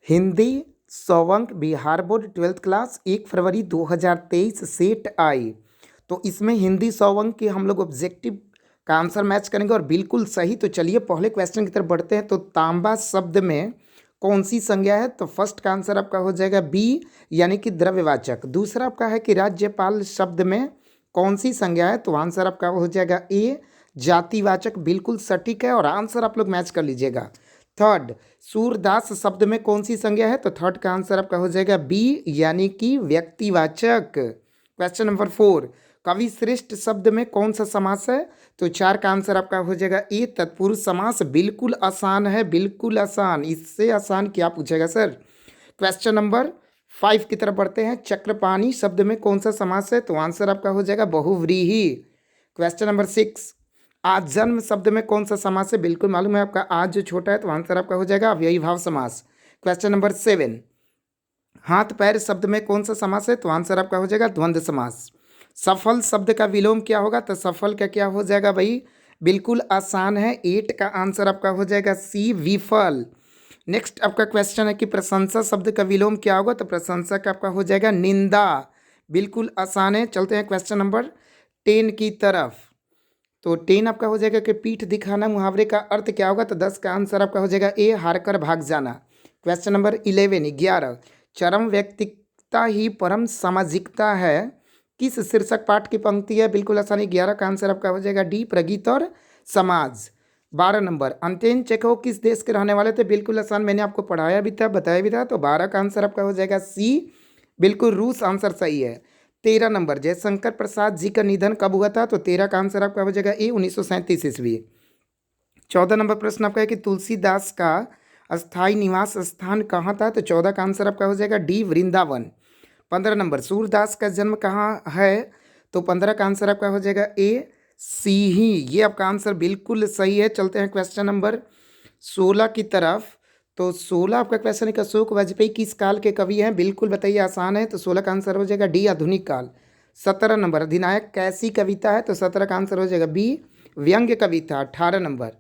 हिंदी 100 अंक Bihar board 12th class 1 फरवरी 2023 set आई। तो इसमें हिंदी 100 अंक के हम लोग ऑब्जेक्टिव का आंसर मैच करेंगे और बिल्कुल सही। तो चलिए पहले क्वेश्चन की तरफ बढ़ते हैं। तो तांबा शब्द में कौन सी संज्ञा है? तो फर्स्ट का आंसर आपका हो जाएगा बी, यानी कि द्रव्यवाचक। दूसरा आपका है कि राज्यपाल शब्द में कौन सी संज्ञा है? तो आंसर आपका हो जाएगा ए, जातिवाचक। बिल्कुल सटीक है और आंसर आप लोग मैच कर लीजिएगा। थर्ड, सूरदास शब्द में कौन सी संज्ञा है? तो थर्ड का आंसर आपका हो जाएगा बी, यानी कि व्यक्तिवाचक। क्वेश्चन नंबर 4, कवि श्रेष्ठ शब्द में कौन सा समास है? तो 4 का आंसर आपका हो जाएगा ए, तत्पुरुष समास। बिल्कुल आसान है, बिल्कुल आसान, इससे आसान क्या पूछेगा सर। क्वेश्चन नंबर 5 की तरफ बढ़ते हैं। चक्रपाणी शब्द में कौन सा समास है? तो आंसर आपका हो जाएगा बहुव्रीहि। क्वेश्चन नंबर 6, आज जन्म शब्द में कौन सा समास है? बिल्कुल मालूम है आपका, आज जो छोटा है तो आंसर आपका हो जाएगा अव्ययी भाव समास। क्वेश्चन नंबर 7, हाथ पैर शब्द में कौन सा समास है? तो आंसर आपका हो जाएगा द्वंद्व समास। सफल शब्द का विलोम क्या होगा? तो सफल का क्या हो जाएगा भाई? बिल्कुल आसान है, 8 का आंसर आपका हो जाएगा सी, विफल। नेक्स्ट आपका क्वेश्चन है कि प्रशंसा शब्द का विलोम क्या होगा? तो प्रशंसा का आपका हो जाएगा निंदा। बिल्कुल आसान है। चलते हैं क्वेश्चन नंबर 10 की तरफ। तो 10 आपका हो जाएगा कि पीठ दिखाना मुहावरे का अर्थ क्या होगा? तो 10 का आंसर आपका हो जाएगा ए, हार कर भाग जाना। क्वेश्चन नंबर 11, चरम व्यक्तिकता ही परम सामाजिकता है, किस शीर्षक पाठ की पंक्ति है? बिल्कुल आसानी। 11 का आंसर आपका हो जाएगा डी, प्रगति और समाज। 12 नंबर, अंतेन चेखोव किस देश के रहने वाले थे? बिल्कुल आसान, मैंने आपको पढ़ाया भी था, बताया भी था। तो 12 का आंसर आपका हो जाएगा सी, बिल्कुल रूस आंसर सही है। 13 नंबर, जयशंकर प्रसाद जी का निधन कब हुआ था? तो 13 का आंसर आपका हो जाएगा ए, 1937 ईस्वी। 14 नंबर प्रश्न आपका है कि तुलसीदास का अस्थायी निवास स्थान कहाँ था? तो 14 का आंसर आपका हो जाएगा डी, वृंदावन। 15 नंबर, सूरदास का जन्म कहाँ है? तो 15 का आंसर आपका हो जाएगा ए, सीही। ये आपका आंसर बिल्कुल सही है। चलते हैं क्वेश्चन नंबर 16 की तरफ। तो 16 आपका क्वेश्चन है कि अशोक वाजपेयी किस काल के कवि हैं? बिल्कुल बताइए, आसान है। तो 16 का आंसर हो जाएगा डी, आधुनिक काल। 17 नंबर, अधिनायक कैसी कविता है? तो 17 का आंसर हो जाएगा बी, व्यंग्य कविता। 18 नंबर,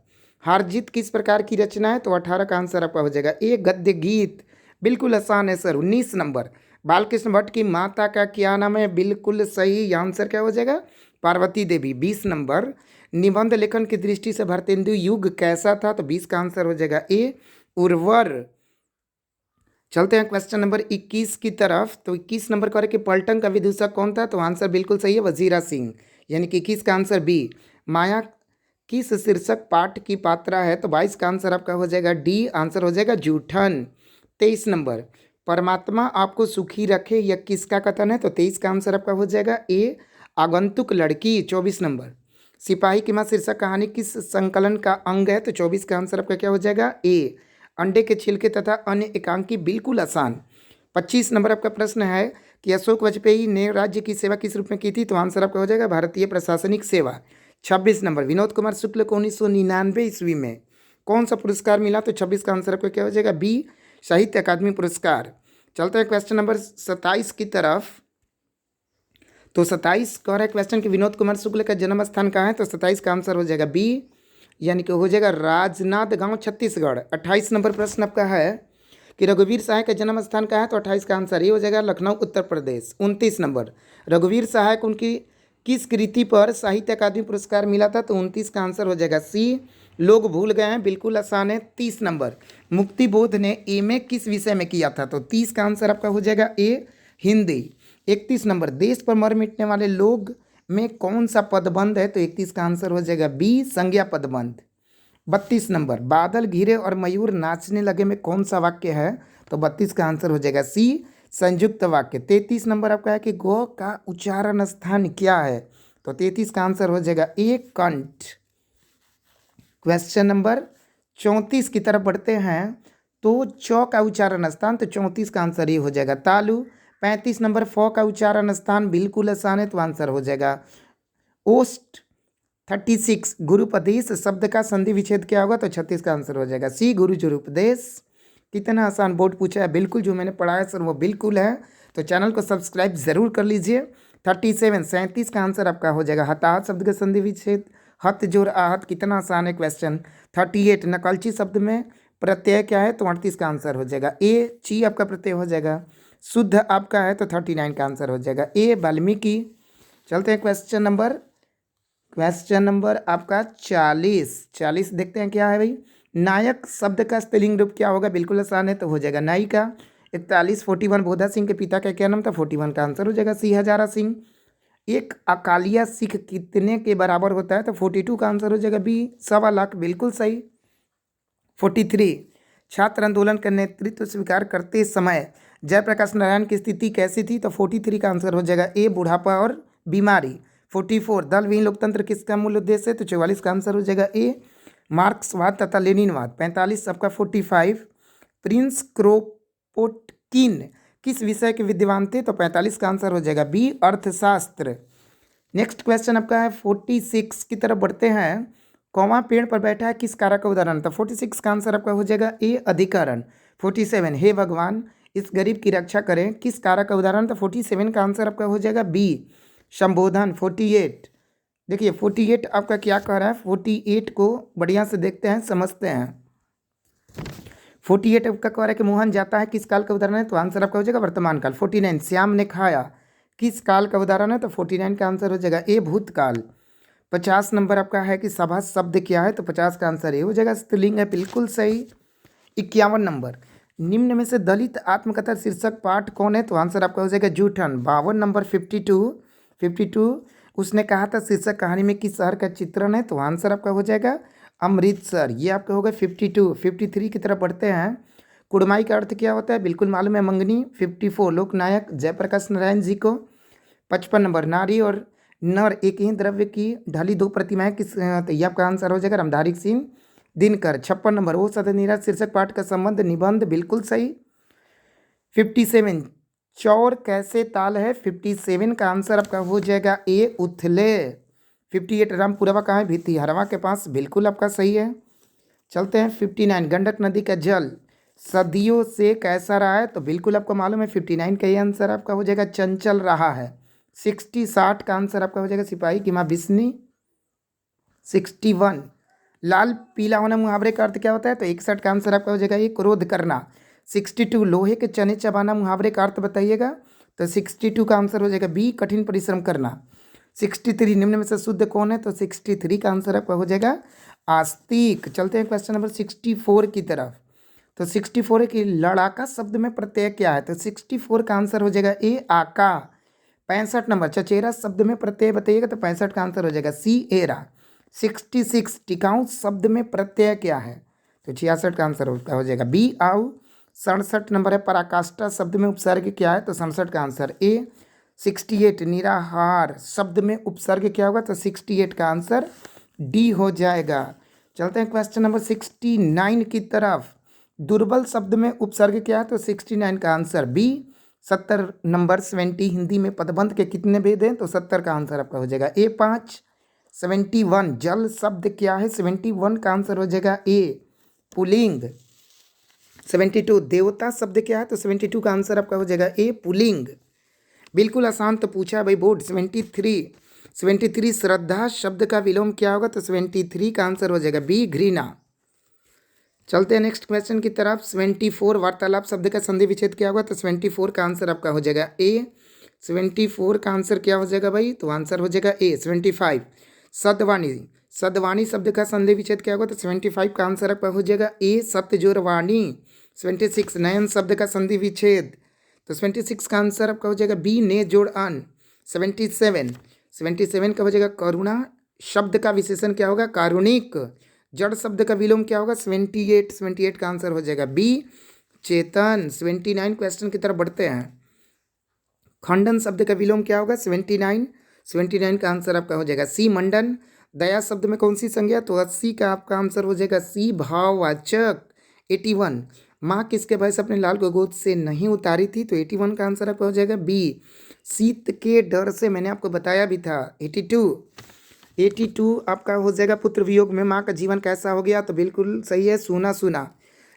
हार जीत किस प्रकार की रचना है? तो 18 का आंसर आपका हो जाएगा ए, गद्य गीत। बिल्कुल आसान है सर। 19 नंबर, बालकृष्ण भट्ट की माता का क्या नाम है? बिल्कुल सही, आंसर क्या हो जाएगा? पार्वती देवी। 20 नंबर, निबंध लेखन की दृष्टि से भारतेंदु युग कैसा था? तो 20 का आंसर हो जाएगा ए, उर्वर। चलते हैं क्वेश्चन नंबर 21 की तरफ। तो 21 नंबर का है कि पलटन का विदूषक कौन था? तो आंसर बिल्कुल सही है, वजीरा सिंह, यानी कि 21 का आंसर बी। माया किस शीर्षक पाठ की पात्रा है? तो 22 का आंसर आपका हो जाएगा डी, आंसर हो जाएगा जूठन। 23 नंबर, परमात्मा आपको सुखी रखे, यह किसका कथन है? तो 23 का आंसर आपका हो जाएगा ए, आगंतुक लड़की। 24 नंबर, सिपाही की माँ शीर्षक कहानी किस संकलन का अंग है? तो 24 का आंसर आपका क्या हो जाएगा ए, अंडे के छिलके तथा अन्य एकांकी। बिल्कुल आसान। 25 नंबर आपका प्रश्न है कि अशोक वाजपेयी ने राज्य की सेवा किस रूप में की थी? तो आंसर आपका हो जाएगा भारतीय प्रशासनिक सेवा। 26 नंबर, विनोद कुमार शुक्ल को 1999 ईस्वी में कौन सा पुरस्कार मिला? तो 26 का आंसर आपका क्या हो जाएगा बी, साहित्य अकादमी पुरस्कार। चलते हैं क्वेश्चन नंबर 27 की तरफ। तो 27 कह रहा है क्वेश्चन कि विनोद कुमार शुक्ल का जन्म स्थान कहाँ है? तो 27 का आंसर हो जाएगा बी, यानी कि हो जाएगा राजनांद गांव, छत्तीसगढ़। 28 नंबर प्रश्न आपका है कि रघुवीर सहाय का जन्म स्थान कहाँ है? तो 28 का आंसर ये हो जाएगा लखनऊ, उत्तर प्रदेश। 29 नंबर, रघुवीर सहाय को उनकी किस कृति पर साहित्य अकादमी पुरस्कार मिला था? तो 29 का आंसर हो जाएगा सी, लोग भूल गए हैं। बिल्कुल आसान है। 30 नंबर, मुक्तिबोध ने एमए किस विषय में किया था? तो 30 का आंसर आपका हो जाएगा ए, हिंदी। 31 नंबर, देश पर मर मिटने वाले लोग में कौन सा पदबंध है? तो 31 का आंसर हो जाएगा बी, संज्ञा पदबंध। 32 नंबर, बादल घिरे और मयूर नाचने लगे में कौन सा वाक्य है? तो 32 का आंसर हो जाएगा सी, संयुक्त वाक्य। 33 नंबर आपका है कि गौ का उच्चारण स्थान क्या है? तो 33 का आंसर हो जाएगा ए, कंठ। क्वेश्चन नंबर 34 की तरफ बढ़ते हैं। तो चौ का उच्चारण स्थान, तो 34 का आंसर ये हो जाएगा तालु। 35 नंबर, फ का उच्चारण स्थान बिल्कुल आसान है, तो आंसर हो जाएगा ओस्ट। 36, गुरुपदेश शब्द का संधि विच्छेद क्या होगा? तो 36 का आंसर हो जाएगा सी, गुरु जुरुपदेश। कितना आसान बोर्ड पूछा है, बिल्कुल जो मैंने पढ़ाया सर वो बिल्कुल है। तो चैनल को सब्सक्राइब जरूर कर लीजिए। 37, 37 का आंसर आपका हो जाएगा हताहत शब्द का संधि विच्छेद, हत जोड़ आहत। कितना आसान है क्वेश्चन। 38, नकलची शब्द में प्रत्यय क्या है तो 38 का आंसर हो जाएगा। ए ची आपका प्रत्यय हो जाएगा। शुद्ध आपका है तो 39 का आंसर हो जाएगा। ए वाल्मीकि। चलते हैं क्वेश्चन नंबर आपका 40 देखते हैं क्या है भाई। नायक शब्द का स्त्रीलिंग रूप क्या होगा, बिल्कुल आसान है तो हो जाएगा नायिका। 41 41 बोधा सिंह के पिता का क्या नाम था, 41 का आंसर हो जाएगा सी हजारा सिंह। एक अकालिया सिख कितने के बराबर होता है तो 42 का आंसर हो जाएगा बी 1.25 लाख, बिल्कुल सही। 43 छात्र आंदोलन का नेतृत्व स्वीकार करते समय जयप्रकाश नारायण की स्थिति कैसी थी तो 43 का आंसर हो जाएगा ए बुढ़ापा और बीमारी। 44 दल विहीन लोकतंत्र किसका मूल उद्देश्य है तो 44 का आंसर हो जाएगा ए मार्क्सवाद तथा लेनिनवाद। 45 सबका 45 प्रिंस क्रोपोटकिन किस विषय के विद्वान थे तो 45 का आंसर हो जाएगा बी अर्थशास्त्र। नेक्स्ट क्वेश्चन आपका है 46 की तरफ बढ़ते हैं। कौवा पेड़ पर बैठा है किस कारक का उदाहरण, तो 46 का आंसर आपका हो जाएगा ए अधिकरण। 47 हे भगवान इस गरीब की रक्षा करें किस कारक का उदाहरण, तो 47 का आंसर आपका हो जाएगा बी संबोधन। 48 देखिए 48 आपका क्या कह रहा है, 48 को बढ़िया से देखते हैं समझते हैं। 48 आपका कह रहा है कि मोहन जाता है किस काल का उदाहरण है तो आंसर आपका हो जाएगा वर्तमान काल। 49 श्याम ने खाया किस काल का उदाहरण है तो 49 का आंसर हो जाएगा ए भूतकाल। 50 नंबर आपका है कि सभा शब्द क्या है तो 50 का आंसर ए हो जाएगा स्त्रीलिंग है, बिल्कुल सही। 51 नंबर निम्न में से दलित आत्मकथा शीर्षक पाठ कौन है तो आंसर आपका हो जाएगा जूठन। 52 नंबर 52 उसने कहा था शीर्षक कहानी में किस शहर का चित्रण है तो आंसर आपका हो जाएगा अमृतसर, ये आपका होगा 52। 53 की तरफ बढ़ते हैं। कुड़माई का अर्थ क्या होता है, बिल्कुल मालूम है मंगनी। 54 लोकनायक जयप्रकाश नारायण जी को। 55 नंबर नारी और नर एक ही द्रव्य की ढली दो प्रतिमाएं किस, तो ये आपका आंसर हो जाएगा रामधारी सिंह दिनकर। 56 नंबर वो सदनीरा शीर्षक पाठ का संबंध निबंध, बिल्कुल सही। 57 चौर कैसे ताल है, 57 का आंसर आपका हो जाएगा ए उथले। 58 रामपुरवा कहाँ है, भीती हरवा के पास, बिल्कुल आपका सही है। चलते हैं 59 गंडक नदी का जल सदियों से कैसा रहा है तो बिल्कुल आपको मालूम है 59 का ये आंसर आपका हो जाएगा चंचल रहा है। 60 का आंसर आपका हो जाएगा सिपाही की माँ बिस्नी। 61 लाल पीला होना मुहावरे का अर्थ क्या होता है तो 61 का आंसर आपका हो जाएगा ये क्रोध करना। 62 लोहे के चने चबाना मुहावरे का अर्थ बताइएगा तो 62 का आंसर हो जाएगा बी कठिन परिश्रम करना। 63 निम्न में से शुद्ध कौन है तो 63 का आंसर आपका हो जाएगा आस्तिक। चलते हैं क्वेश्चन नंबर 64 की तरफ। तो 64 है कि लड़ाका शब्द में प्रत्यय क्या है तो 64 का आंसर हो जाएगा ए आका। 65 नंबर चचेरा शब्द में प्रत्यय बताइएगा तो 65 का आंसर हो जाएगा सी एरा। 66 टिकाऊ शब्द में प्रत्यय क्या है तो 66 का आंसर हो जाएगा बी आउ। 67 नंबर है पराकाष्ठा शब्द में उपसर्ग क्या है तो 67 का आंसर ए। 68 निराहार शब्द में उपसर्ग क्या होगा तो 68 का आंसर डी हो जाएगा। चलते हैं क्वेश्चन नंबर 69 की तरफ। दुर्बल शब्द में उपसर्ग क्या है तो 69 का आंसर बी। 70 नंबर 70 हिंदी में पदबंध के कितने भेद हैं तो 70 का आंसर आपका हो जाएगा ए 5। 71 जल शब्द क्या है 71 का आंसर हो जाएगा ए पुलिंग। 72 देवता शब्द क्या है तो 72 का आंसर आपका हो जाएगा ए पुलिंग, बिल्कुल आसान तो पूछा भाई बोर्ड। 73 श्रद्धा शब्द का विलोम क्या होगा तो 73 का आंसर हो जाएगा बी घृणा। चलते हैं नेक्स्ट क्वेश्चन की तरफ। 74 वार्तालाप शब्द का संधि विच्छेद क्या होगा तो 74 का आंसर आपका हो जाएगा ए। 74 का आंसर क्या हो जाएगा भाई तो आंसर हो जाएगा ए। 75 सदवाणी शब्द का संधि विच्छेद क्या होगा तो 75 का आंसर आपका हो जाएगा ए सत्यजोरवाणी। 76 नयन शब्द का संधि विच्छेद तो 76 का आंसर आपका हो जाएगा बी ने जोड़ अन। 77 का हो जाएगा करुणा शब्द का विशेषण क्या होगा कारुणिक। जड़ शब्द का विलोम क्या होगा 78 का आंसर हो जाएगा बी चेतन। 79 क्वेश्चन की तरफ बढ़ते हैं। खंडन शब्द का विलोम क्या होगा 79 का आंसर आपका हो जाएगा सी मंडन। दया शब्द में कौन सी संज्ञा तो 80 का आपका आंसर हो जाएगा सी भाववाचक। 81 माँ किसके भय से अपने लाल को गोद से नहीं उतारी थी तो 81 का आंसर आपका हो जाएगा बी शीत के डर से, मैंने आपको बताया भी था। 82 आपका हो जाएगा पुत्र वियोग में माँ का जीवन कैसा हो गया तो बिल्कुल सही है सूना सूना।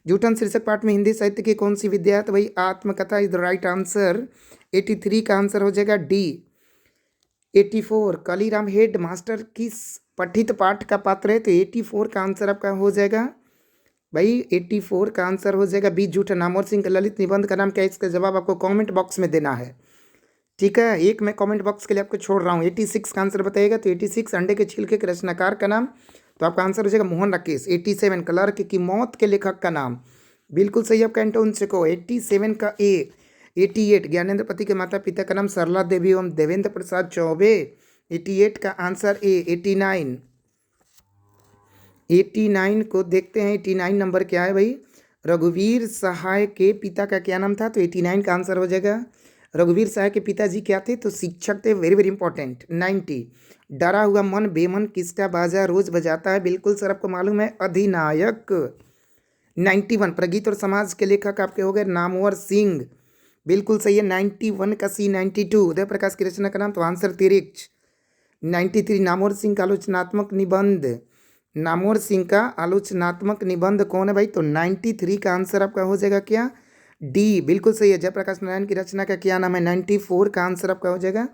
जूठन शीर्षक पाठ में हिंदी साहित्य की कौन सी विद्या है तो भाई आत्मकथा इज द राइट आंसर। 83 का आंसर हो जाएगा डी। 84 कालीराम हेड मास्टर किस पठित पाठ का पात्र है तो 84 का आंसर आपका हो जाएगा भाई 84 का आंसर हो जाएगा बी झूठा। नामवर सिंह का ललित निबंध का नाम क्या है? इसका जवाब आपको कमेंट बॉक्स में देना है। ठीक है, एक मैं कमेंट बॉक्स के लिए आपको छोड़ रहा हूँ। 86 का आंसर बताइएगा। तो 86 अंडे के छिलके के रचनाकार का नाम, तो आपका आंसर हो जाएगा मोहन राकेश। 87 क्लर्क की मौत के लेखक का नाम, बिल्कुल सही आपका एंटोन चेको। 87 का ए। 88 ज्ञानेंद्र पति के माता पिता का नाम सरला देवी एवं देवेंद्र प्रसाद चौबे। 88 का आंसर ए। 89 को देखते हैं। 89 नंबर क्या है भाई? रघुवीर सहाय के पिता का क्या नाम था? तो 89 का आंसर हो जाएगा। रघुवीर सहाय के पिताजी क्या थे? तो शिक्षक थे। Very very important. 90 डरा हुआ मन बेमन किसका बाजा रोज बजाता है? बिल्कुल सर आपको मालूम है, अधिनायक। 91 प्रगीत और समाज के लेखक आपके हो गए नामवर सिंह, बिल्कुल सही है। 91 का सी। 92 उदय प्रकाश की रचना का नाम, तो आंसर तिरिक्ष। 93 नामवर सिंह का आलोचनात्मक निबंध, नामवर सिंह का आलोचनात्मक निबंध कौन है भाई? तो 93 का आंसर आपका हो जाएगा क्या? डी, बिल्कुल सही है। जयप्रकाश नारायण की रचना का क्या नाम है? 94 का आंसर आपका हो जाएगा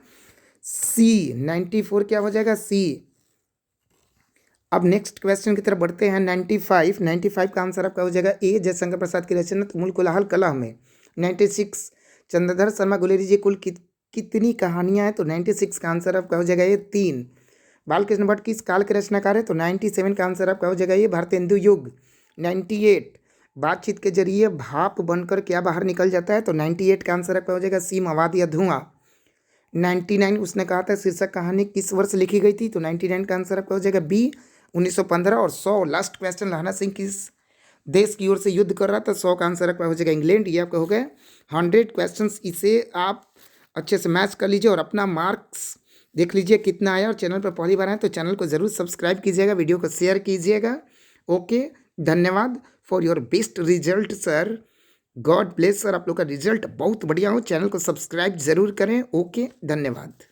सी। 94 क्या हो जाएगा? सी। अब नेक्स्ट क्वेश्चन की तरफ बढ़ते हैं। 95 का आंसर आपका हो जाएगा ए। जयशंकर प्रसाद की रचना तुमुल कोलाहल कलह में। 96 चंद्रधर शर्मा गुलेरी जी कुल कितनी कहानियां हैं? तो 96 का आंसर आपका हो जाएगा ये 3। बालकृष्ण भट्ट किस काल के रचनाकार है? तो 97 का आंसर आपका हो जाएगा ये भारतेंदु युग। 98 बातचीत के जरिए भाप बनकर क्या बाहर निकल जाता है? तो 98 का आंसर आपका हो जाएगा सी, मवाद या धुआं। 99 उसने कहा था शीर्षक कहानी किस वर्ष लिखी गई थी? तो 99 का आंसर आपका हो जाएगा बी, 1915। और 100 लास्ट क्वेश्चन, लहना सिंह किस देश की ओर से युद्ध कर रहा था? 100 का आंसर आपका हो जाएगा इंग्लैंड। ये आपका हो गया 100 क्वेश्चन। इसे आप अच्छे से मैच कर लीजिए और अपना मार्क्स देख लीजिए कितना आया। और चैनल पर पहली बार आए तो चैनल को ज़रूर सब्सक्राइब कीजिएगा, वीडियो को शेयर कीजिएगा। ओके, धन्यवाद for your best result sir. God bless sir, आप लोग का रिजल्ट बहुत बढ़िया हो। चैनल को सब्सक्राइब जरूर करें। ओके, धन्यवाद।